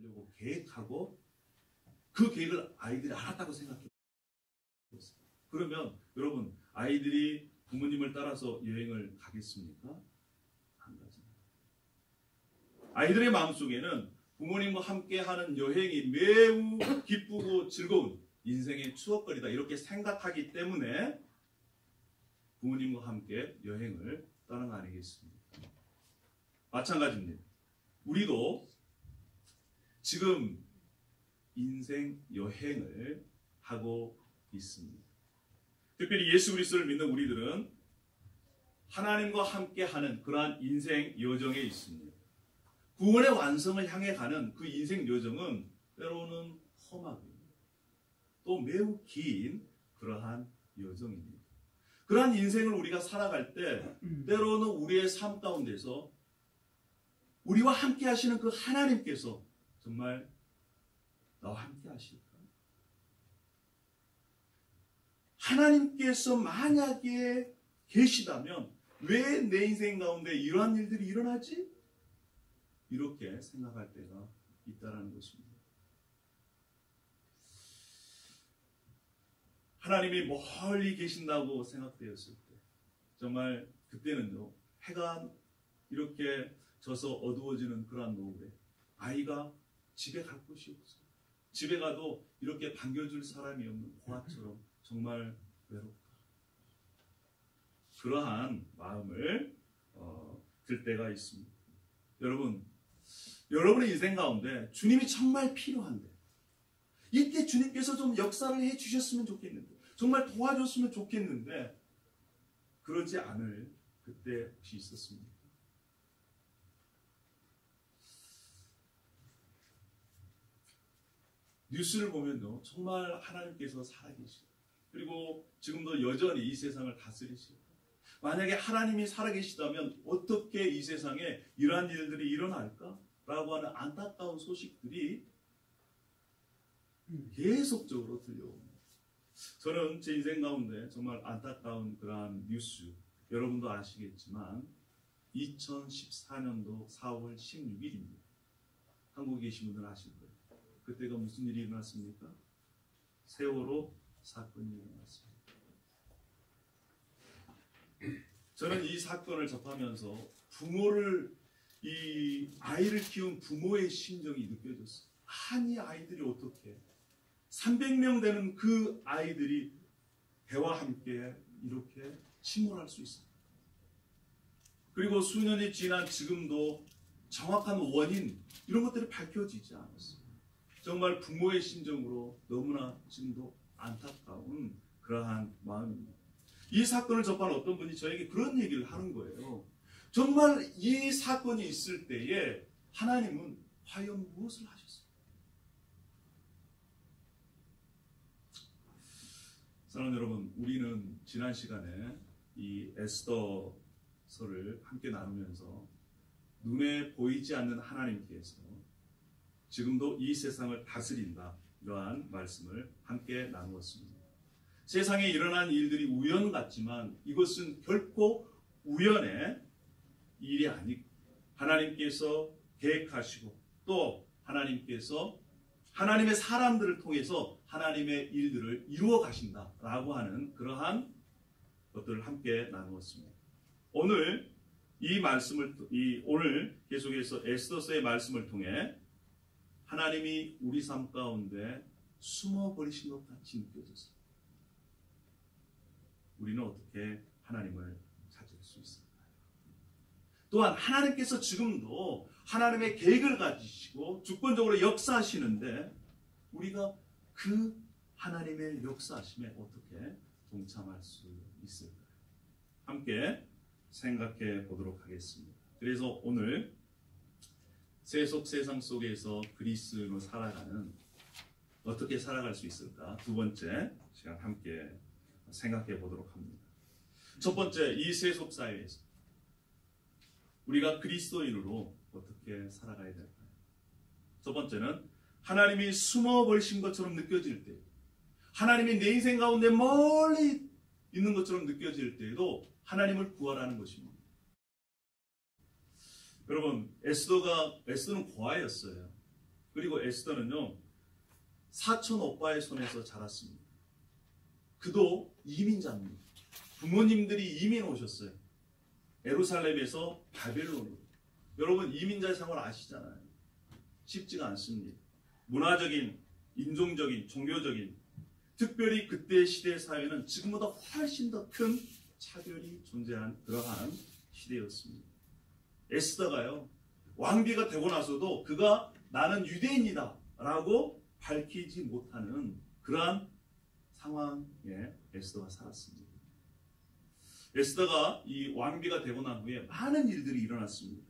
하려고 계획하고 그 계획을 아이들이 알았다고 생각해 보세요. 그러면 여러분 아이들이 부모님을 따라서 여행을 가겠습니까? 안 가잖아요. 아이들의 마음속에는 부모님과 함께하는 여행이 매우 기쁘고 즐거운 인생의 추억거리다 이렇게 생각하기 때문에 부모님과 함께 여행을 떠난 거 아니겠습니까? 마찬가지입니다. 우리도 지금 인생 여행을 하고 있습니다. 특별히 예수 그리스도를 믿는 우리들은 하나님과 함께하는 그러한 인생 여정에 있습니다. 구원의 완성을 향해 가는 그 인생 여정은 때로는 험하고 또 매우 긴 그러한 여정입니다. 그러한 인생을 우리가 살아갈 때 때로는 우리의 삶 가운데서 우리와 함께 하시는 그 하나님께서 정말 나와 함께 하실까? 하나님께서 만약에 계시다면 왜 내 인생 가운데 이러한 일들이 일어나지? 이렇게 생각할 때가 있다는 것입니다. 하나님이 멀리 계신다고 생각되었을 때 정말 그때는요 해가 이렇게 져서 어두워지는 그러한 노을에 아이가 집에 갈 곳이 없어요. 집에 가도 이렇게 반겨줄 사람이 없는 고아처럼 정말 외롭다. 그러한 마음을 들 때가 있습니다. 여러분의 인생 가운데 주님이 정말 필요한데 이때 주님께서 좀 역사를 해주셨으면 좋겠는데 정말 도와줬으면 좋겠는데 그러지 않을 그때 혹시 있었습니까? 뉴스를 보면요 정말 하나님께서 살아계시고 그리고 지금도 여전히 이 세상을 다스리시고 만약에 하나님이 살아계시다면 어떻게 이 세상에 이러한 일들이 일어날까? 라고 하는 안타까운 소식들이 계속적으로 들려옵니다. 저는 제 인생 가운데 정말 안타까운 그러한 뉴스 여러분도 아시겠지만 2014년도 4월 16일입니다. 한국에 계신 분들은 아실 거예요. 그때가 무슨 일이 일어났습니까? 세월호 사건이 일어났습니다. 저는 이 사건을 접하면서 이 아이를 키운 부모의 심정이 느껴졌어요. 아니 아이들이 어떻게 300명 되는 그 아이들이 배와 함께 이렇게 침몰할 수 있습니다. 그리고 수년이 지난 지금도 정확한 원인 이런 것들이 밝혀지지 않았어요. 정말 부모의 심정으로 너무나 지금도 안타까운 그러한 마음입니다. 이 사건을 접한 어떤 분이 저에게 그런 얘기를 하는 거예요. 정말 이 사건이 있을 때에 하나님은 과연 무엇을 하셨어요? 사랑하는 여러분, 우리는 지난 시간에 이 에스더서를 함께 나누면서 눈에 보이지 않는 하나님께서 지금도 이 세상을 다스린다 이러한 말씀을 함께 나누었습니다. 세상에 일어난 일들이 우연 같지만 이것은 결코 우연의 일이 아니고 하나님께서 계획하시고 또 하나님께서 하나님의 사람들을 통해서 하나님의 일들을 이루어 가신다라고 하는 그러한 것들을 함께 나누었습니다. 오늘 오늘 계속해서 에스더서의 말씀을 통해 하나님이 우리 삶 가운데 숨어버리신 것 같이 느껴졌습니다. 우리는 어떻게 하나님을 찾을 수 있을까요? 또한 하나님께서 지금도 하나님의 계획을 가지시고 주권적으로 역사하시는데 우리가 그 하나님의 역사하심에 어떻게 동참할 수 있을까요? 함께 생각해 보도록 하겠습니다. 그래서 오늘 세상 속에서 그리스도인으로 살아가는 어떻게 살아갈 수 있을까? 두 번째 시간 함께 생각해 보도록 합니다. 첫 번째, 이 세속 사회에서 우리가 그리스도인으로 어떻게 살아가야 될까요? 첫 번째는 하나님이 숨어버리신 것처럼 느껴질 때, 하나님이 내 인생 가운데 멀리 있는 것처럼 느껴질 때에도 하나님을 구하라는 것입니다. 여러분, 에스더는 고아였어요. 그리고 에스더는요, 사촌 오빠의 손에서 자랐습니다. 그도 이민자입니다. 부모님들이 이민 오셨어요. 예루살렘에서 바벨론으로. 여러분 이민자 생활 아시잖아요. 쉽지가 않습니다. 문화적인, 인종적인, 종교적인, 특별히 그때 시대 사회는 지금보다 훨씬 더 큰 차별이 존재한 그러한 시대였습니다. 에스더가요, 왕비가 되고 나서도 그가 나는 유대인이다 라고 밝히지 못하는 그러한 상황에 에스더가 살았습니다. 에스더가 이 왕비가 되고 난 후에 많은 일들이 일어났습니다.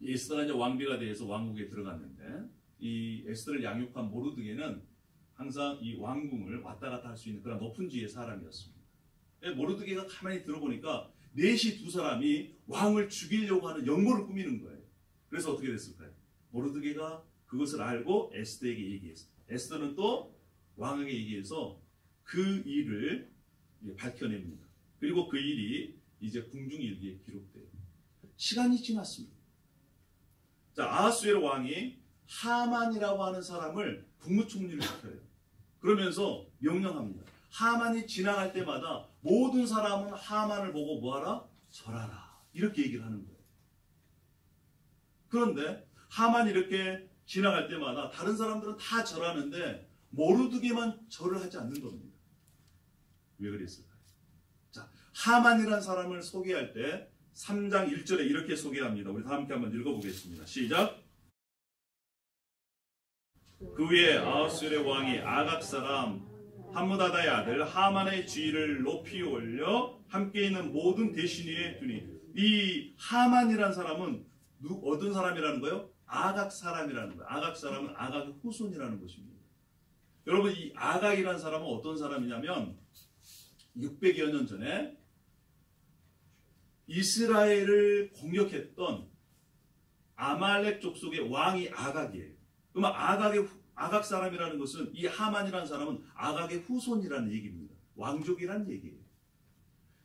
에스더가 이제 왕비가 돼서 왕국에 들어갔는데, 이 에스더를 양육한 모르드게는 항상 이 왕궁을 왔다 갔다 할 수 있는 그런 높은 지위의 사람이었습니다. 모르드게가 가만히 들어보니까 넷이 두 사람이 왕을 죽이려고 하는 영모를 꾸미는 거예요. 그래서 어떻게 됐을까요? 모르드게가 그것을 알고 에스더에게 얘기했어요. 에스더는 또 왕에게 얘기해서 그 일을 밝혀냅니다. 그리고 그 일이 이제 궁중일기에 기록돼요. 시간이 지났습니다. 자, 아하수에로 왕이 하만이라고 하는 사람을 국무총리를 시켜요. 그러면서 명령합니다. 하만이 지나갈 때마다 모든 사람은 하만을 보고 뭐하라? 절하라. 이렇게 얘기를 하는 거예요. 그런데 하만이 이렇게 지나갈 때마다 다른 사람들은 다 절하는데 모르드게만 절을 하지 않는 겁니다. 왜 그랬을까요? 자, 하만이라는 사람을 소개할 때 3장 1절에 이렇게 소개합니다. 우리 다 함께 한번 읽어보겠습니다. 시작! 그 후에 아하수엘의 왕이 아각 사람 함므다다의 아들 하만의 지위를 높이 올려 함께 있는 모든 대신 위에 두니, 이 하만이라는 사람은 어떤 사람이라는 거예요? 아각 사람이라는 거예요. 아각 사람은 아각의 후손이라는 것입니다. 여러분, 이 아각이라는 사람은 어떤 사람이냐면 600여 년 전에 이스라엘을 공격했던 아말렉 족속의 왕이 아각이에요. 그러면 아각 사람이라는 것은, 이 하만이라는 사람은 아각의 후손이라는 얘기입니다. 왕족이라는 얘기예요.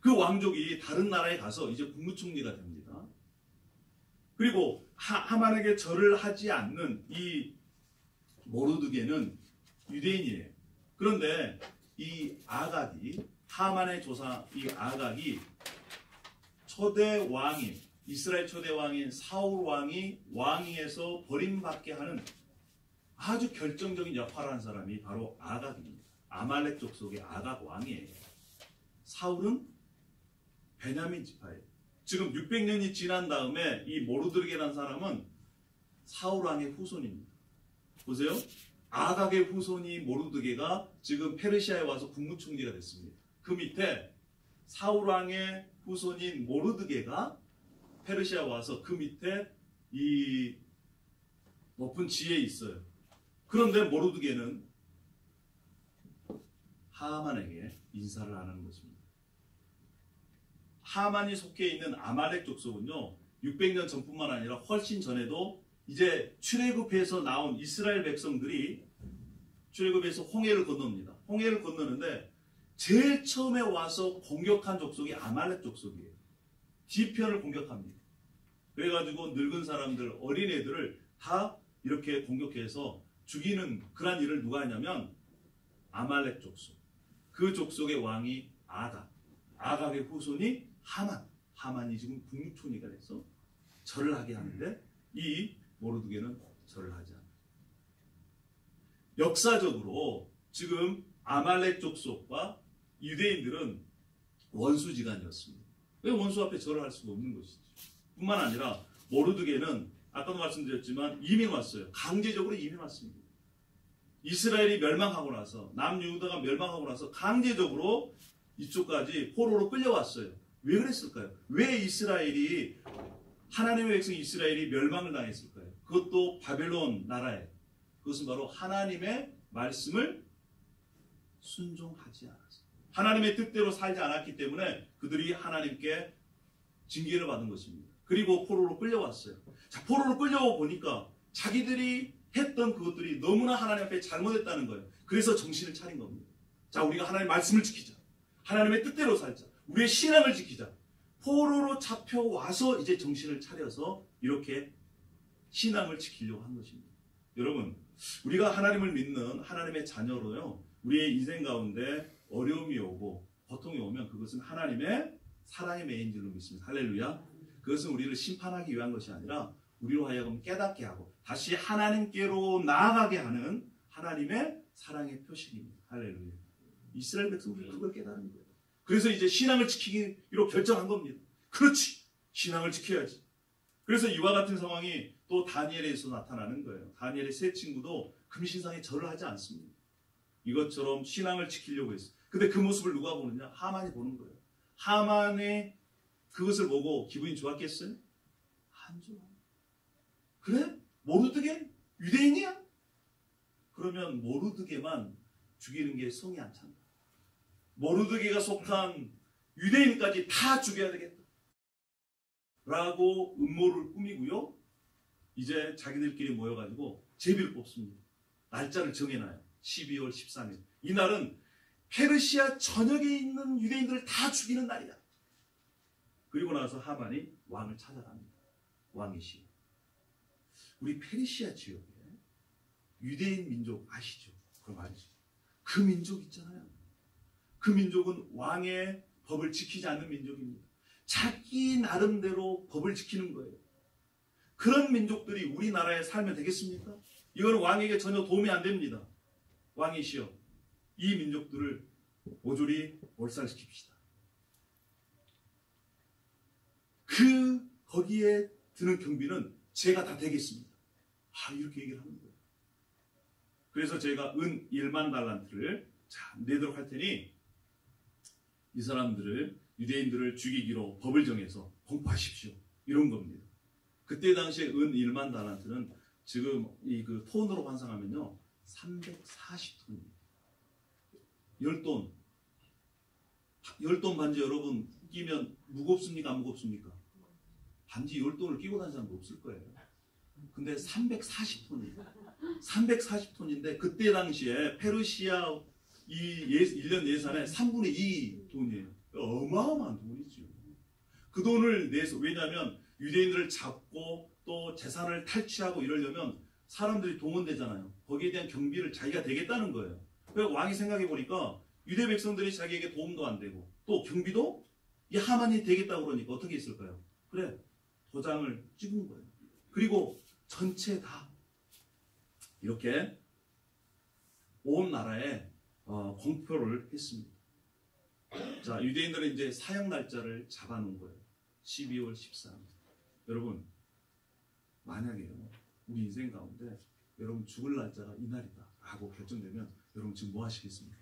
그 왕족이 다른 나라에 가서 이제 국무총리가 됩니다. 그리고 하만에게 절을 하지 않는 이 모르드게는 유대인이에요. 그런데 이 아각이, 하만의 조상 이 아각이 초대 왕인, 이스라엘 초대 왕인 사울 왕이 왕위에서 버림받게 하는 아주 결정적인 역할을 한 사람이 바로 아각입니다. 아말렉 족속의 아각 왕이에요. 사울은 베냐민 지파예요. 지금 600년이 지난 다음에 이 모르드게라는 사람은 사울 왕의 후손입니다. 보세요. 아각의 후손이 모르드게가 지금 페르시아에 와서 국무총리가 됐습니다. 그 밑에 사울 왕의 후손인 모르드게가 페르시아 와서 그 밑에 이 높은 지혜에 있어요. 그런데 모르드게는 하만에게 인사를 안 하는 것입니다. 하만이 속해 있는 아말렉 족속은요, 600년 전뿐만 아니라 훨씬 전에도 이제 출애굽해서 나온 이스라엘 백성들이 출애굽해서 홍해를 건넙니다. 홍해를 건너는데 제일 처음에 와서 공격한 족속이 아말렉 족속이에요. 뒤편을 공격합니다. 그래가지고 늙은 사람들, 어린애들을 다 이렇게 공격해서 죽이는 그런 일을 누가 하냐면 아말렉 족속. 그 족속의 왕이 아각. 아각의 후손이 하만. 하만이 지금 국무총리가 돼서 절을 하게 하는데 이 모르드게는 절을 하지 않아요. 역사적으로 지금 아말렉 족속과 유대인들은 원수지간이었습니다. 왜 원수 앞에 절을 할 수가 없는 것이죠. 뿐만 아니라 모르드게는 아까도 말씀드렸지만 이민 왔어요. 강제적으로 이민 왔습니다. 이스라엘이 멸망하고 나서, 남유다가 멸망하고 나서 강제적으로 이쪽까지 포로로 끌려왔어요. 왜 그랬을까요? 왜 이스라엘이, 하나님의 백성 이스라엘이 멸망을 당했을까요? 그것도 바벨론 나라에. 그것은 바로 하나님의 말씀을 순종하지 않았어요. 하나님의 뜻대로 살지 않았기 때문에 그들이 하나님께 징계를 받은 것입니다. 그리고 포로로 끌려왔어요. 자, 포로로 끌려와 보니까 자기들이 했던 그것들이 너무나 하나님 앞에 잘못했다는 거예요. 그래서 정신을 차린 겁니다. 자, 우리가 하나님의 말씀을 지키자. 하나님의 뜻대로 살자. 우리의 신앙을 지키자. 포로로 잡혀와서 이제 정신을 차려서 이렇게 신앙을 지키려고 한 것입니다. 여러분, 우리가 하나님을 믿는 하나님의 자녀로요, 우리의 인생 가운데 어려움이 오고 고통이 오면 그것은 하나님의 사랑의 메인 줄로 믿습니다. 할렐루야. 그것은 우리를 심판하기 위한 것이 아니라 우리로 하여금 깨닫게 하고 다시 하나님께로 나아가게 하는 하나님의 사랑의 표식입니다. 할렐루야. 이스라엘 백성들이 그걸 깨달은 거예요. 그래서 이제 신앙을 지키기로 결정한 겁니다. 그렇지, 신앙을 지켜야지. 그래서 이와 같은 상황이 또 다니엘에서 나타나는 거예요. 다니엘의 세 친구도 금신상에 절을 하지 않습니다. 이것처럼 신앙을 지키려고 했어요. 근데 그 모습을 누가 보느냐? 하만이 보는 거예요. 하만의 그것을 보고 기분이 좋았겠어요? 안 좋아. 그래? 모르드게? 유대인이야? 그러면 모르드게만 죽이는 게 성이 안 찬다. 모르드게가 속한 유대인까지 다 죽여야 되겠다 라고 음모를 꾸미고요, 이제 자기들끼리 모여가지고 제비를 뽑습니다. 날짜를 정해놔요. 12월 13일. 이날은 페르시아 전역에 있는 유대인들을 다 죽이는 날이야. 그리고 나서 하만이 왕을 찾아갑니다. 왕이시여, 우리 페르시아 지역에 유대인 민족 아시죠? 그럼 알죠. 그 민족 있잖아요. 그 민족은 왕의 법을 지키지 않는 민족입니다. 자기 나름대로 법을 지키는 거예요. 그런 민족들이 우리나라에 살면 되겠습니까? 이거는 왕에게 전혀 도움이 안 됩니다. 왕이시여, 이 민족들을 모조리 몰살시킵시다. 거기에 드는 경비는 제가 다 되겠습니다. 이렇게 얘기를 하는 거예요. 그래서 제가 은 1만 달란트를 내도록 할 테니 이 사람들을, 유대인들을 죽이기로 법을 정해서 공포하십시오. 이런 겁니다. 그때 당시에 은 1만 달란트는 지금 그 톤으로 환산하면요 340톤입니다. 10돈. 10돈 반지 여러분 끼면 무겁습니까? 안 무겁습니까? 반지 10돈을 끼고 다니는 사람도 없을 거예요. 근데 340톤이에요. 340톤인데 그때 당시에 페르시아 이 1년 예산의 3분의 2 돈이에요. 어마어마한 돈이죠. 그 돈을 내서, 왜냐하면 유대인들을 잡고 또 재산을 탈취하고 이러려면 사람들이 동원되잖아요. 거기에 대한 경비를 자기가 되겠다는 거예요. 그래서 왕이 생각해 보니까 유대 백성들이 자기에게 도움도 안 되고 또 경비도 이 하만이 되겠다고 그러니까 어떻게 했을까요? 그래, 도장을 찍은 거예요. 그리고 전체 다 이렇게 온 나라에 공표를 했습니다. 자, 유대인들은 이제 사형 날짜를 잡아놓은 거예요. 12월 13일. 여러분, 만약에요, 우리 인생 가운데 여러분 죽을 날짜가 이날이다 라고 결정되면 여러분 지금 뭐 하시겠습니까?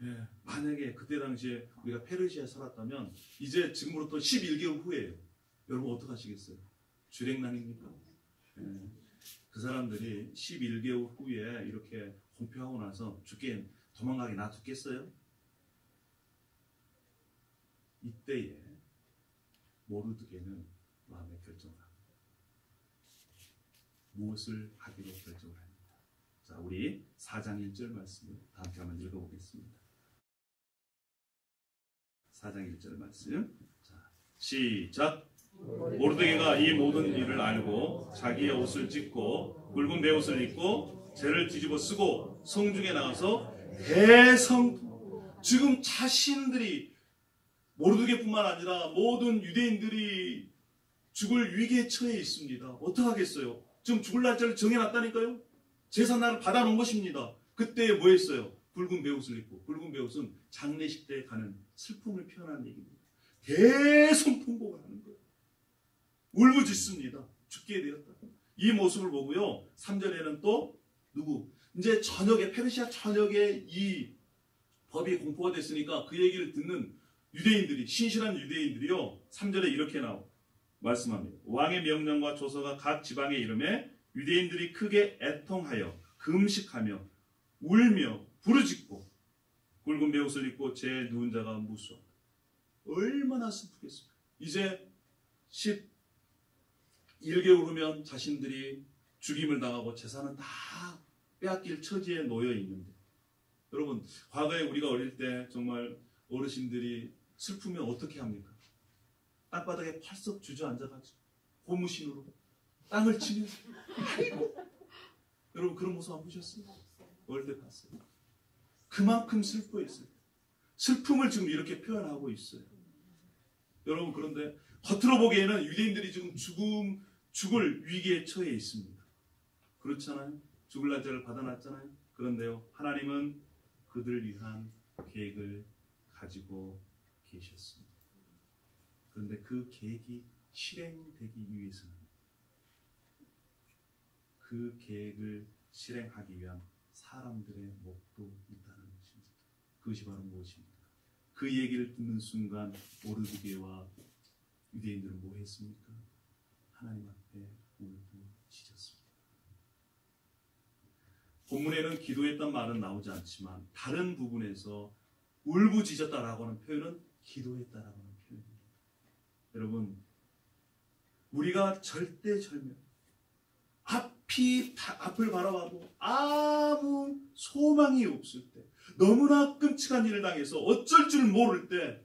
예, 만약에 그때 당시에 우리가 페르시아에 살았다면 이제 지금으로부터 11개월 후에요. 여러분 어떻게 하시겠어요? 주랭랑입니까? 예, 그 사람들이 11개월 후에 이렇게 공표하고 나서 죽게 도망가게 놔두겠어요? 이때에 모르드게는 마음의 결정을 합니다. 무엇을 하기로 결정을 합니다. 자, 우리 4장 1절 말씀을 다 함께 한번 읽어보겠습니다. 4장 1절 말씀. 자, 시작. 모르드게가 이 모든 일을 알고 자기의 옷을 찢고 굵은 베옷을 입고 재를 뒤집어 쓰고 성중에 나가서 지금 자신들이 모르드게뿐만 아니라 모든 유대인들이 죽을 위기에 처해 있습니다. 어떡하겠어요? 지금 죽을 날짜를 정해놨다니까요. 제사날을 받아놓은 것입니다. 그때 뭐 했어요? 굵은 베옷을 입고, 굵은 베옷은 장례식 때 가는 슬픔을 표현하는 얘기입니다. 대성통곡을 하는 거예요. 울부짖습니다. 죽게 되었다. 이 모습을 보고요, 3절에는 또 누구? 이제 저녁에, 페르시아 전역에 이 법이 공포가 됐으니까 그 얘기를 듣는 유대인들이, 신실한 유대인들이요, 3절에 이렇게 말씀합니다. 왕의 명령과 조서가 각 지방에 이름에 유대인들이 크게 애통하여 금식하며 울며 부르짖고 굵은 베옷을 입고 제 누운 자가 무수하다. 얼마나 슬프겠습니까? 이제 11개월 후면 자신들이 죽임을 당하고 재산은 다 빼앗길 처지에 놓여 있는데, 여러분, 과거에 우리가 어릴 때 정말 어르신들이 슬프면 어떻게 합니까? 땅바닥에 펄썩 주저앉아가지고 고무신으로 땅을 치면서 아이고. 여러분 그런 모습 안 보셨어요? 어릴 때 봤어요. 그만큼 슬퍼했어요. 슬픔을 지금 이렇게 표현하고 있어요. 여러분 그런데 겉으로 보기에는 유대인들이 지금 죽을 위기에 처해 있습니다. 그렇잖아요? 죽을 날짜를 받아놨잖아요. 그런데요, 하나님은 그들을 위한 계획을 가지고 계셨습니다. 그런데 그 계획이 실행되기 위해서는 그 계획을 실행하기 위한 사람들의 목도 있다는 것입니다. 그것이 바로 무엇입니까? 그 얘기를 듣는 순간 모르드게와 유대인들은 뭐 했습니까? 하나님 앞에 울부짖었습니다. 본문에는 기도했단 말은 나오지 않지만 다른 부분에서 울부짖었다라고 하는 표현은 기도했다라고 하는 표현입니다. 여러분, 우리가 절대절명 앞을 바라봐도 아무 소망이 없을 때, 너무나 끔찍한 일을 당해서 어쩔 줄 모를 때,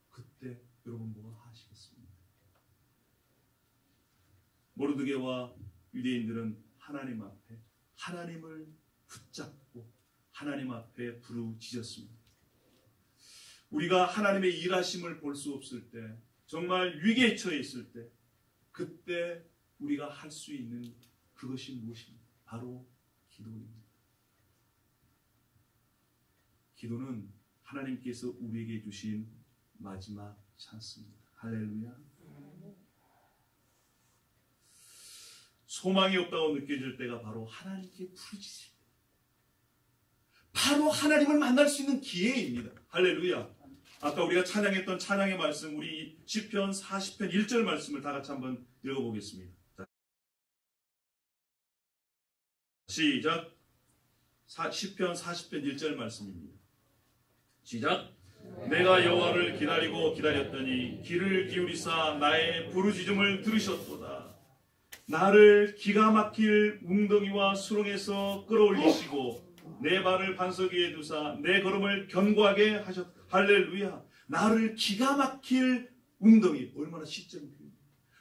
그때 여러분 뭐 하시겠습니까? 모르드게와 유대인들은 하나님 앞에 하나님을 붙잡고 하나님 앞에 부르짖었습니다. 우리가 하나님의 일하심을 볼 수 없을 때, 정말 위기에 처해 있을 때, 그때 우리가 할 수 있는 그것이 무엇입니까? 바로 기도입니다. 기도는 하나님께서 우리에게 주신 마지막 찬스입니다. 할렐루야. 소망이 없다고 느껴질 때가 바로 하나님께 부르짖을 때, 바로 하나님을 만날 수 있는 기회입니다. 할렐루야. 아까 우리가 찬양했던 찬양의 말씀, 우리 시편 40편 1절 말씀을 다 같이 한번 읽어보겠습니다. 시작. 시편 40편 1절 말씀입니다. 시작. 내가 여호와를 기다리고 기다렸더니 귀를 기울이사 나의 부르짖음을 들으셨도다. 나를 기가 막힐 웅덩이와 수렁에서 끌어올리시고 내 발을 반석 위에 두사 내 걸음을 견고하게 하셨다. 할렐루야. 나를 기가 막힐 웅덩이, 얼마나 시적인 표현이에요.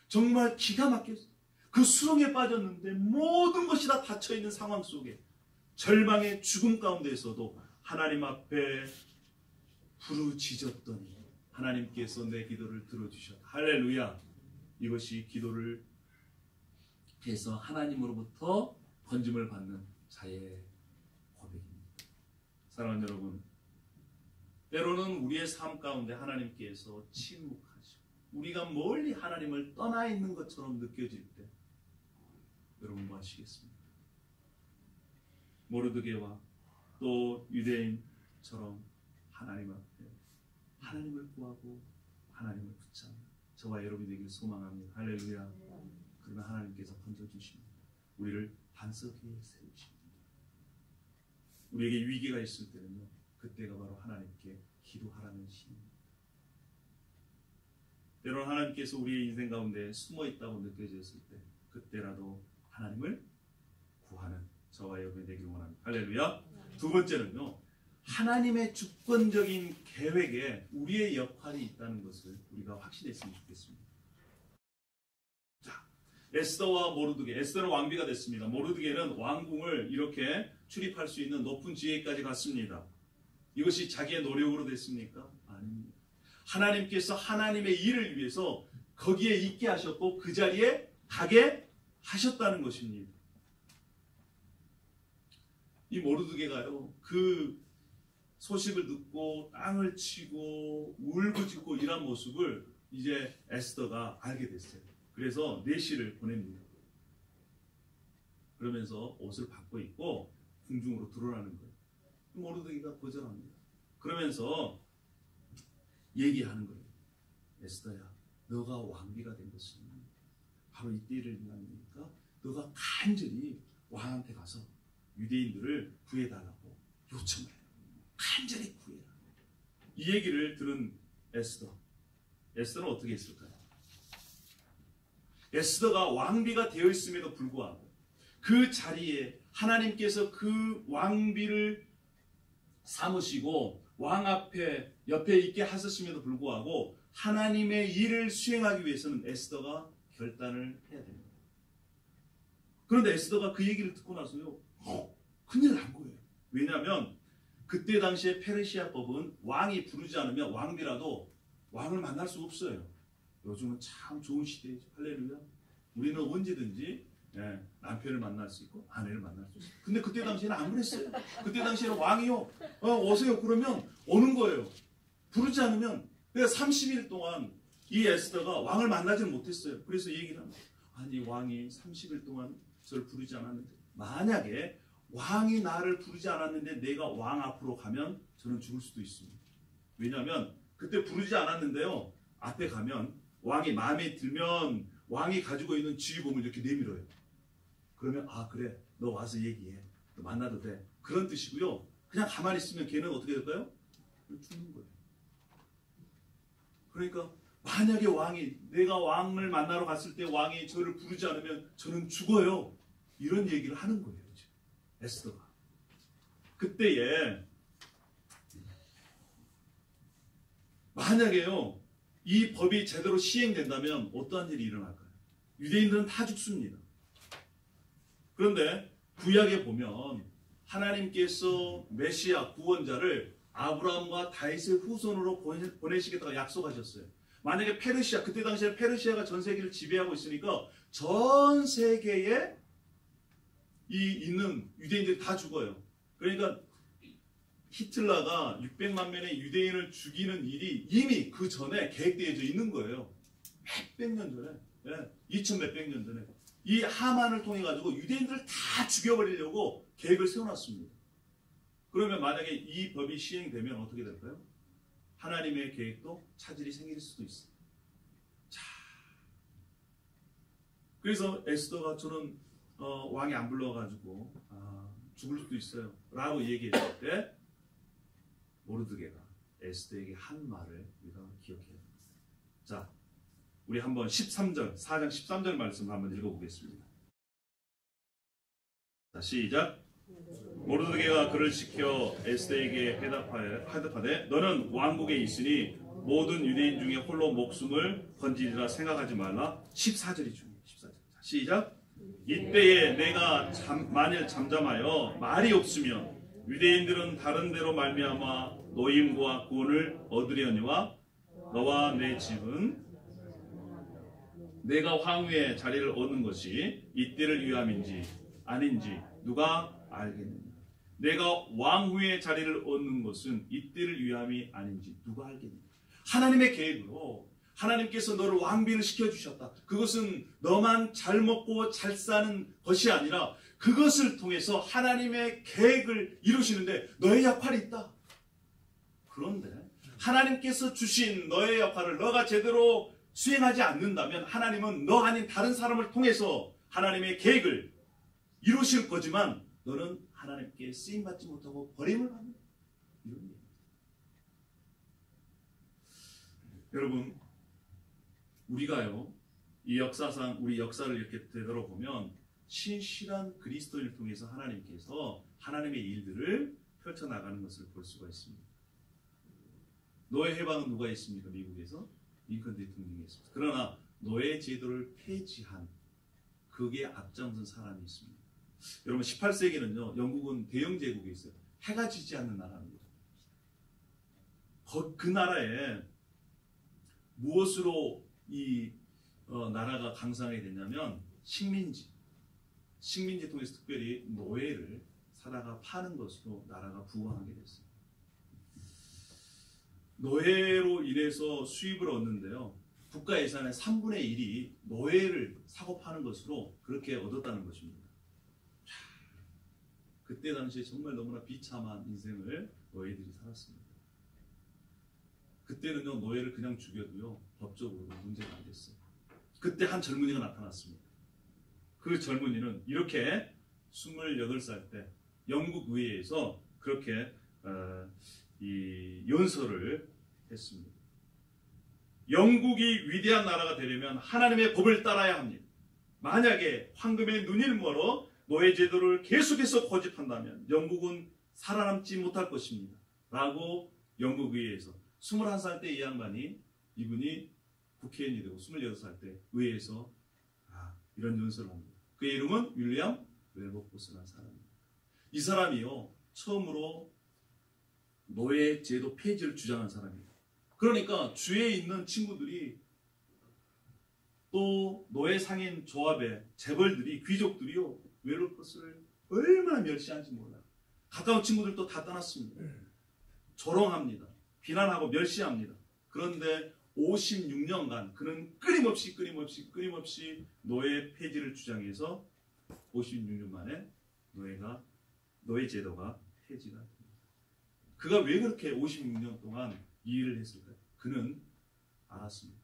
정말 기가 막혔어요. 그 수렁에 빠졌는데 모든 것이 다 닫혀있는 상황 속에 절망의 죽음 가운데에서도 하나님 앞에 부르짖었더니 하나님께서 내 기도를 들어주셨다. 할렐루야. 이것이 기도를 해서 하나님으로부터 건짐을 받는 자의 고백입니다. 사랑하는 여러분, 때로는 우리의 삶 가운데 하나님께서 침묵하시고 우리가 멀리 하나님을 떠나 있는 것처럼 느껴질 때 여러분 뭐 하시겠습니까? 모르드게와 또 유대인처럼 하나님 앞에 하나님을 구하고 하나님을 붙잡는 저와 여러분이 되길 소망합니다. 할렐루야. 그러면 하나님께서 건져주십니다. 우리를 반석 위에 세우십니다. 우리에게 위기가 있을 때는요, 그때가 바로 하나님께 기도하라는 시입니다. 때로는 하나님께서 우리의 인생 가운데 숨어 있다고 느껴졌을 때 그때라도 하나님을 구하는 저와 여러분이 되길 원합니다. 할렐루야. 두 번째는요, 하나님의 주권적인 계획에 우리의 역할이 있다는 것을 우리가 확신했으면 좋겠습니다. 자, 에스더와 모르드게. 에스더는 왕비가 됐습니다. 모르드게는 왕궁을 이렇게 출입할 수 있는 높은 지위까지 갔습니다. 이것이 자기의 노력으로 됐습니까? 아닙니다. 하나님께서 하나님의 일을 위해서 거기에 있게 하셨고 그 자리에 가게 하셨다는 것입니다. 이 모르드게가요, 그 소식을 듣고 땅을 치고 울부짖고 이런 모습을 이제 에스더가 알게 됐어요. 그래서 내시를 보냅니다. 그러면서 옷을 바꿔 입고 궁중으로 들어가는 거예요. 모르드게가 거절합니다. 그러면서 얘기하는 거예요. 에스더야, 너가 왕비가 된 것은 바로 이때를 위함이니까 너가 간절히 왕한테 가서 유대인들을 구해달라고 요청해. 간절히 구해라. 이 얘기를 들은 에스더는 어떻게 했을까요? 에스더가 왕비가 되어 있음에도 불구하고 그 자리에 하나님께서 그 왕비를 삼으시고 왕 옆에 있게 하셨음에도 불구하고 하나님의 일을 수행하기 위해서는 에스더가 결단을 해야 됩니다. 그런데 에스더가 그 얘기를 듣고 나서요, 큰일 난 거예요. 왜냐하면 그때 당시에 페르시아법은 왕이 부르지 않으면 왕비라도 왕을 만날 수가 없어요. 요즘은 참 좋은 시대이죠. 할렐루야. 우리는 언제든지 남편을 만날 수 있고 아내를 만날 수 있어요. 근데 그때 당시에는 안 그랬어요. 그때 당시에는 왕이요, 오세요 그러면 오는 거예요. 부르지 않으면. 그래서 30일 동안 이 에스더가 왕을 만나지는 못했어요. 그래서 얘기를 합니다. 아니 왕이 30일 동안 저를 부르지 않았는데, 만약에 왕이 나를 부르지 않았는데 내가 왕 앞으로 가면 저는 죽을 수도 있습니다. 왜냐하면 그때 부르지 않았는데요, 앞에 가면 왕이 마음에 들면 왕이 가지고 있는 지휘봉을 이렇게 내밀어요. 그러면 그래 너 와서 얘기해, 너 만나도 돼, 그런 뜻이고요. 그냥 가만히 있으면 걔는 어떻게 될까요? 죽는 거예요. 그러니까 만약에 내가 왕을 만나러 갔을 때 왕이 저를 부르지 않으면 저는 죽어요, 이런 얘기를 하는 거예요. 에스더가 그때에 만약에요 이 법이 제대로 시행된다면 어떠한 일이 일어날까요? 유대인들은 다 죽습니다. 그런데 구약에 보면 하나님께서 메시아 구원자를 아브라함과 다윗의 후손으로 보내시겠다고 약속하셨어요. 만약에 그때 당시에 페르시아가 전 세계를 지배하고 있으니까 전 세계에 있는 유대인들이 다 죽어요. 그러니까 히틀러가 600만 명의 유대인을 죽이는 일이 이미 그 전에 계획되어져 있는 거예요. 몇백 년 전에, 2000 몇백 년 전에 이 하만을 통해 가지고 유대인들을 다 죽여버리려고 계획을 세워놨습니다. 그러면 만약에 이 법이 시행되면 어떻게 될까요? 하나님의 계획도 차질이 생길 수도 있어요. 자, 그래서 에스더가 저는 왕이 안 불러가지고 죽을 수도 있어요 라고 얘기했을 때 모르드게가 에스더에게 한 말을 우리가 기억해야 됩니다. 자, 우리 한번 4장 13절 말씀 한번 읽어보겠습니다. 자, 시작. 모르드게가 그를 시켜 에스더에게 대답하되 너는 왕국에 있으니 모든 유대인 중에 홀로 목숨을 건지리라 생각하지 말라. 14절이 중요해요. 14절. 자, 시작. 이때에 내가 만일 잠잠하여 말이 없으면 유대인들은 다른 데로 말미암아 노임과 구원을 얻으려니와 너와 내 집은 내가 황후의 자리를 얻는 것이 이때를 위함인지 아닌지 누가 알겠느냐. 내가 왕후의 자리를 얻는 것은 이때를 위함이 아닌지 누가 알겠느냐. 하나님의 계획으로 하나님께서 너를 왕비를 시켜주셨다. 그것은 너만 잘 먹고 잘 사는 것이 아니라 그것을 통해서 하나님의 계획을 이루시는데 너의 역할이 있다. 그런데 하나님께서 주신 너의 역할을 너가 제대로 수행하지 않는다면 하나님은 너 아닌 다른 사람을 통해서 하나님의 계획을 이루실 거지만 너는 하나님께 쓰임받지 못하고 버림을 받는 이런 얘기입니다. 여러분, 우리가요 이 역사상 우리 역사를 이렇게 되돌아보면 신실한 그리스도인을 통해서 하나님께서 하나님의 일들을 펼쳐나가는 것을 볼 수가 있습니다. 노예 해방은 누가 있습니까? 미국에서 링컨 대통령이 있습니다. 그러나 노예 제도를 폐지한 그게 앞장선 사람이 있습니다. 여러분 18세기는요 영국은 대영 제국에 있어요. 해가 지지 않는 나라입니다. 그 나라에 무엇으로 이 나라가 강성하게 됐냐면 식민지 통해서 특별히 노예를 사다가 파는 것으로 나라가 부강하게 됐어요. 노예로 인해서 수입을 얻는데요. 국가 예산의 3분의 1이 노예를 사고 파는 것으로 그렇게 얻었다는 것입니다. 그때 당시에 정말 너무나 비참한 인생을 노예들이 살았습니다. 그때는요 노예를 그냥 죽여도요 법적으로 문제가 안 됐어요. 그때 한 젊은이가 나타났습니다. 그 젊은이는 이렇게 28살 때 영국 의회에서 그렇게 이 연설을 했습니다. 영국이 위대한 나라가 되려면 하나님의 법을 따라야 합니다. 만약에 황금의 눈을 멀어 노예 제도를 계속해서 고집한다면 영국은 살아남지 못할 것입니다. 라고 영국 의회에서 21살 때 이 양반이 이분이 국회의원이 되고 28살 때 의회에서 이런 연설을 합니다. 그의 이름은 윌리엄 웰버포스라는 사람입니다. 이 사람이요, 처음으로 노예 제도 폐지를 주장한 사람이에요. 그러니까 주위에 있는 친구들이 또 노예 상인 조합의 재벌들이, 귀족들이요, 웰버포스를 얼마나 멸시하는지 몰라요. 가까운 친구들도 다 떠났습니다. 조롱합니다. 비난하고 멸시합니다. 그런데 56년간 그는 끊임없이 노예 폐지를 주장해서 56년 만에 노예 제도가 폐지가 됩니다. 그가 왜 그렇게 56년 동안 이 일을 했을까요? 그는 알았습니다.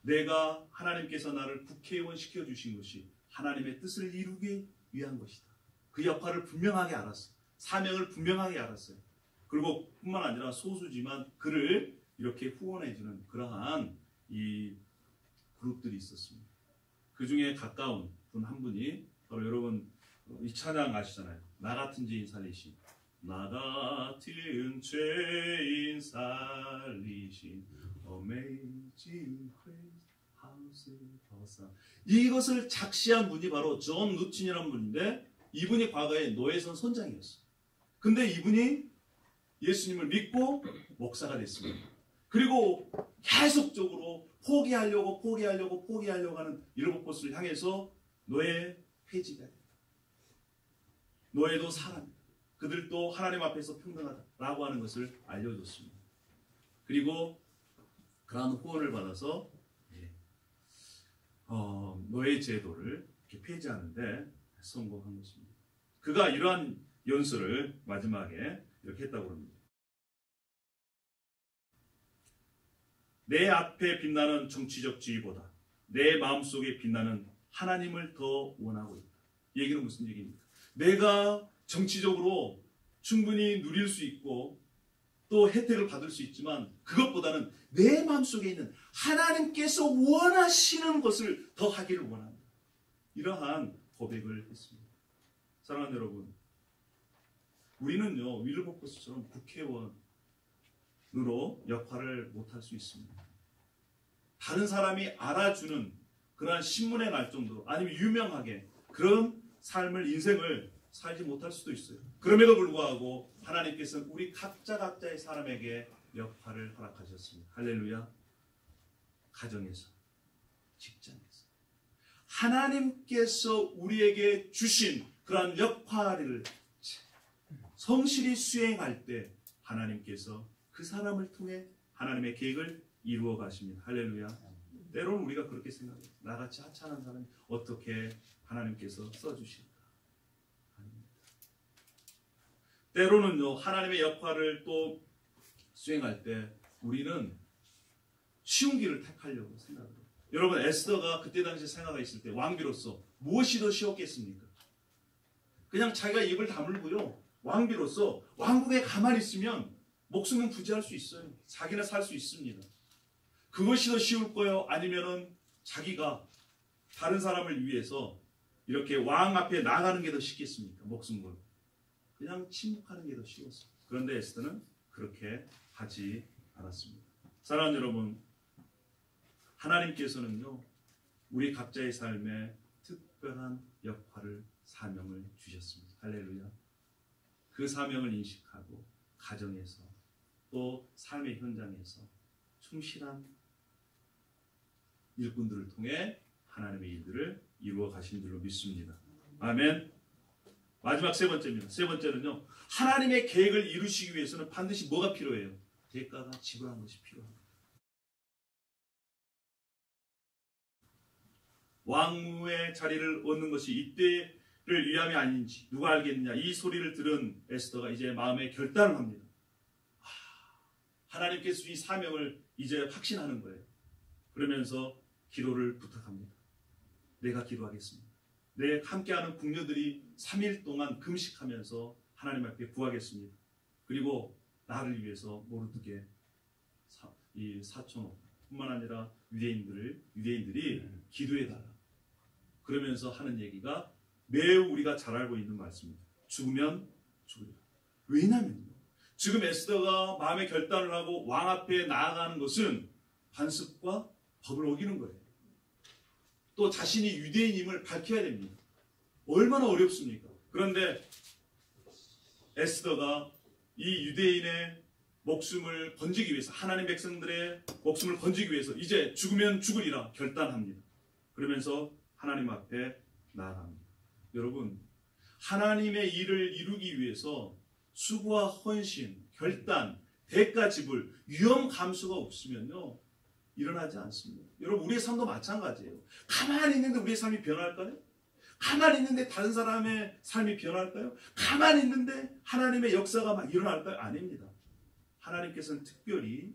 내가 하나님께서 나를 국회의원 시켜주신 것이 하나님의 뜻을 이루기 위한 것이다. 그 역할을 분명하게 알았어요. 사명을 분명하게 알았어요. 그리고 뿐만 아니라 소수지만 그를 이렇게 후원해주는 그러한 이 그룹들이 있었습니다. 그 중에 가까운 분 한 분이 바로 여러분 이 찬양 아시잖아요. 나 같은 죄인 살리신, 나 같은 죄인 살리신 Amazing Grace, How sweet the sound. 이것을 작시한 분이 바로 존 루틴이라는 분인데, 이분이 과거에 노예선 선장이었어요. 근데 이분이 예수님을 믿고 목사가 됐습니다. 그리고 계속적으로 포기하려고 하는 윌버포스를 향해서 노예 폐지가 됩니다. 노예도 사람이다. 그들도 하나님 앞에서 평등하다라고 하는 것을 알려줬습니다. 그리고 그러한 후원을 받아서 노예 제도를 이렇게 폐지하는데 성공한 것입니다. 그가 이러한 연설을 마지막에 이렇게 했다고 합니다. 내 앞에 빛나는 정치적 지위보다 내 마음속에 빛나는 하나님을 더 원하고 있다. 이 얘기는 무슨 얘기입니까? 내가 정치적으로 충분히 누릴 수 있고 또 혜택을 받을 수 있지만 그것보다는 내 마음속에 있는 하나님께서 원하시는 것을 더 하기를 원합니다. 이러한 고백을 했습니다. 사랑하는 여러분, 우리는요 윌버포스처럼 국회의원으로 역할을 못할 수 있습니다. 다른 사람이 알아주는 그러한 신문에 날 정도로 아니면 유명하게 그런 인생을 살지 못할 수도 있어요. 그럼에도 불구하고 하나님께서는 우리 각자의 사람에게 역할을 허락하셨습니다. 할렐루야. 가정에서, 직장에서 하나님께서 우리에게 주신 그러한 역할을 성실히 수행할 때 하나님께서 그 사람을 통해 하나님의 계획을 이루어 가십니다. 할렐루야. 때로는 우리가 그렇게 생각해요. 나같이 하찮은 사람이 어떻게 하나님께서 써주실까? 아닙니다. 때로는요 하나님의 역할을 또 수행할 때 우리는 쉬운 길을 택하려고 생각해요. 여러분, 에스더가 그때 당시 생각했을 때 왕비로서 무엇이 더 쉬웠겠습니까? 그냥 자기가 입을 다물고요 왕비로서 왕국에 가만히 있으면 목숨은 부지할 수 있어요. 자기는 살 수 있습니다. 그것이 더 쉬울 거예요? 아니면은 자기가 다른 사람을 위해서 이렇게 왕 앞에 나가는 게 더 쉽겠습니까? 목숨 걸고. 그냥 침묵하는 게 더 쉬웠어요. 그런데 에스더는 그렇게 하지 않았습니다. 사랑하는 여러분, 하나님께서는요 우리 각자의 삶에 특별한 역할을, 사명을 주셨습니다. 할렐루야. 그 사명을 인식하고 가정에서 또 삶의 현장에서 충실한 일꾼들을 통해 하나님의 일들을 이루어 가신 줄로 믿습니다. 아멘. 마지막 세 번째입니다. 세 번째는요, 하나님의 계획을 이루시기 위해서는 반드시 뭐가 필요해요? 대가가 지불한 것이 필요합니다. 왕후의 자리를 얻는 것이 이때를 위함이 아닌지 누가 알겠느냐. 이 소리를 들은 에스더가 이제 마음에 결단을 합니다. 하나님께서 이 사명을 이제 확신하는 거예요. 그러면서 기도를 부탁합니다. 내가 기도하겠습니다. 내 함께하는 궁녀들이 3일 동안 금식하면서 하나님 앞에 구하겠습니다. 그리고 나를 위해서 모르드게 이 사촌 뿐만 아니라 유대인들이 기도해달라. 그러면서 하는 얘기가 매우 우리가 잘 알고 있는 말씀입니다. 죽으면 죽으리라. 왜냐면요, 지금 에스더가 마음의 결단을 하고 왕 앞에 나아가는 것은 관습과 법을 어기는 거예요. 또 자신이 유대인임을 밝혀야 됩니다. 얼마나 어렵습니까? 그런데 에스더가 이 유대인의 목숨을 건지기 위해서, 하나님 백성들의 목숨을 건지기 위해서 이제 죽으면 죽으리라 결단합니다. 그러면서 하나님 앞에 나아갑니다. 여러분, 하나님의 일을 이루기 위해서 수고와 헌신, 결단, 대가 지불, 위험 감수가 없으면요 일어나지 않습니다. 여러분, 우리의 삶도 마찬가지예요. 가만히 있는데 우리의 삶이 변할까요? 가만히 있는데 다른 사람의 삶이 변할까요? 가만히 있는데 하나님의 역사가 막 일어날까요? 아닙니다. 하나님께서는 특별히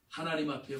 하나님 앞에